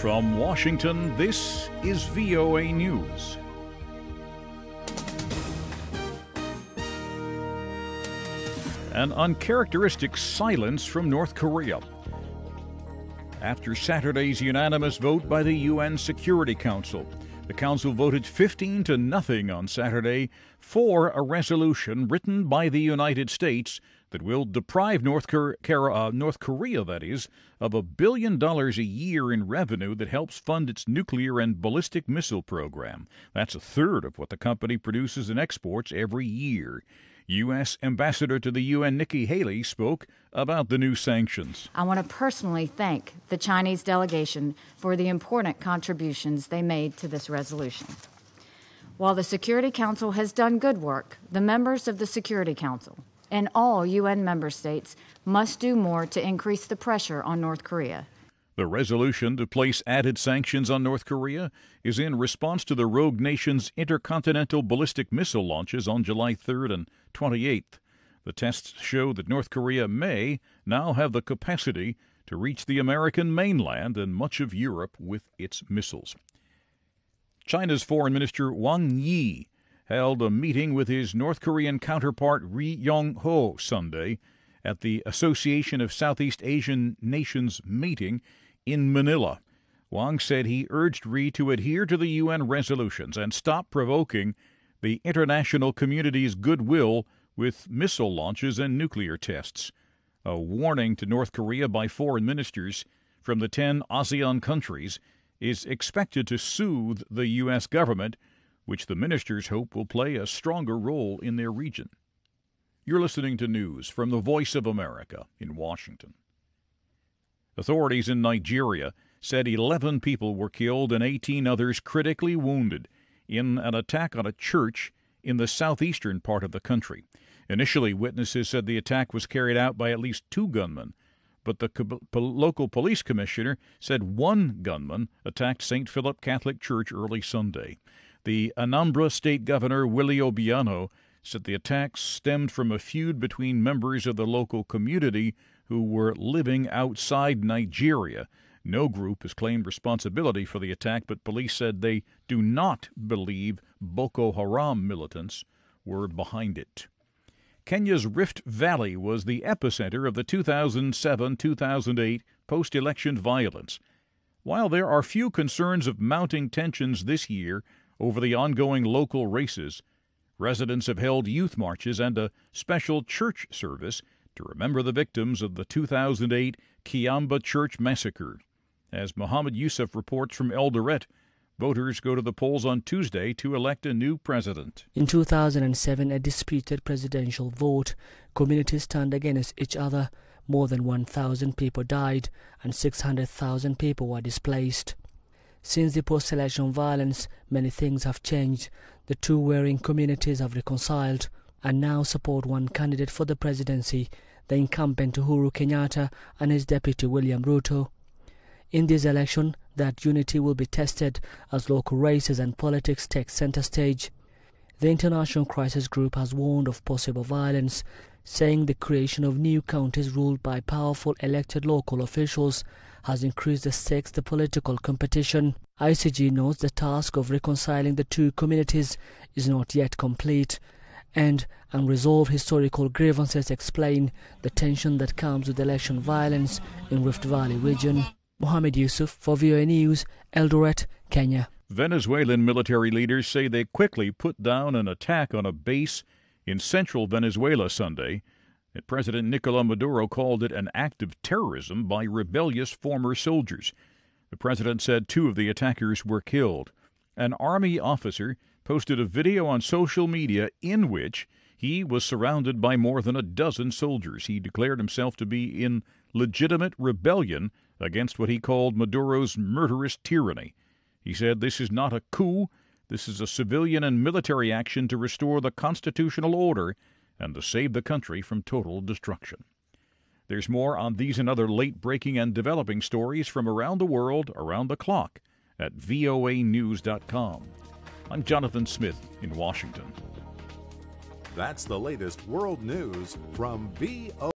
From Washington, this is VOA News. An uncharacteristic silence from North Korea after Saturday's unanimous vote by the UN Security Council. The Council voted 15-0 on Saturday for a resolution written by the United States that will deprive North Korea, that is, of $1 billion a year in revenue that helps fund its nuclear and ballistic missile program. That's a third of what the company produces and exports every year. U.S. Ambassador to the UN Nikki Haley spoke about the new sanctions. I want to personally thank the Chinese delegation for the important contributions they made to this resolution. While the Security Council has done good work, the members of the Security Council and all UN member states must do more to increase the pressure on North Korea. The resolution to place added sanctions on North Korea is in response to the rogue nation's intercontinental ballistic missile launches on July 3rd and 28th. The tests show that North Korea may now have the capacity to reach the American mainland and much of Europe with its missiles. China's Foreign Minister Wang Yi held a meeting with his North Korean counterpart Ri Yong-ho Sunday at the Association of Southeast Asian Nations meeting in Manila. Wang said he urged Ri to adhere to the UN resolutions and stop provoking the international community's goodwill with missile launches and nuclear tests. A warning to North Korea by foreign ministers from the 10 ASEAN countries is expected to soothe the U.S. government, which the ministers hope will play a stronger role in their region. You're listening to news from the Voice of America in Washington. Authorities in Nigeria said 11 people were killed and 18 others critically wounded in an attack on a church in the southeastern part of the country. Initially, witnesses said the attack was carried out by at least 2 gunmen, but the local police commissioner said 1 gunman attacked St. Philip Catholic Church early Sunday. The Anambra State Governor Willie Obiano said the attacks stemmed from a feud between members of the local community who were living outside Nigeria. No group has claimed responsibility for the attack, but police said they do not believe Boko Haram militants were behind it. Kenya's Rift Valley was the epicenter of the 2007-2008 post-election violence. While there are few concerns of mounting tensions this year over the ongoing local races, residents have held youth marches and a special church service to remember the victims of the 2008 Kiamba Church massacre. As Mohammed Yusuf reports from Eldoret, voters go to the polls on Tuesday to elect a new president. In 2007, a disputed presidential vote, communities turned against each other. More than 1,000 people died and 600,000 people were displaced. Since the post-election violence, many things have changed. The two warring communities have reconciled and now support one candidate for the presidency, the incumbent Uhuru Kenyatta and his deputy William Ruto. In this election, that unity will be tested as local races and politics take center stage. The International Crisis Group has warned of possible violence, saying the creation of new counties ruled by powerful elected local officials has increased the stakes of the political competition. ICG notes the task of reconciling the two communities is not yet complete, and unresolved historical grievances explain the tension that comes with election violence in Rift Valley region. Mohammed Yusuf for VOA News, Eldoret, Kenya. Venezuelan military leaders say they quickly put down an attack on a base in central Venezuela Sunday. President Nicolás Maduro called it an act of terrorism by rebellious former soldiers. The president said 2 of the attackers were killed. An army officer posted a video on social media in which he was surrounded by more than a dozen soldiers. He declared himself to be in legitimate rebellion against what he called Maduro's murderous tyranny. He said, "This is not a coup. This is a civilian and military action to restore the constitutional order and to save the country from total destruction." There's more on these and other late-breaking and developing stories from around the world, around the clock, at voanews.com. I'm Jonathan Smith in Washington. That's the latest world news from VOA.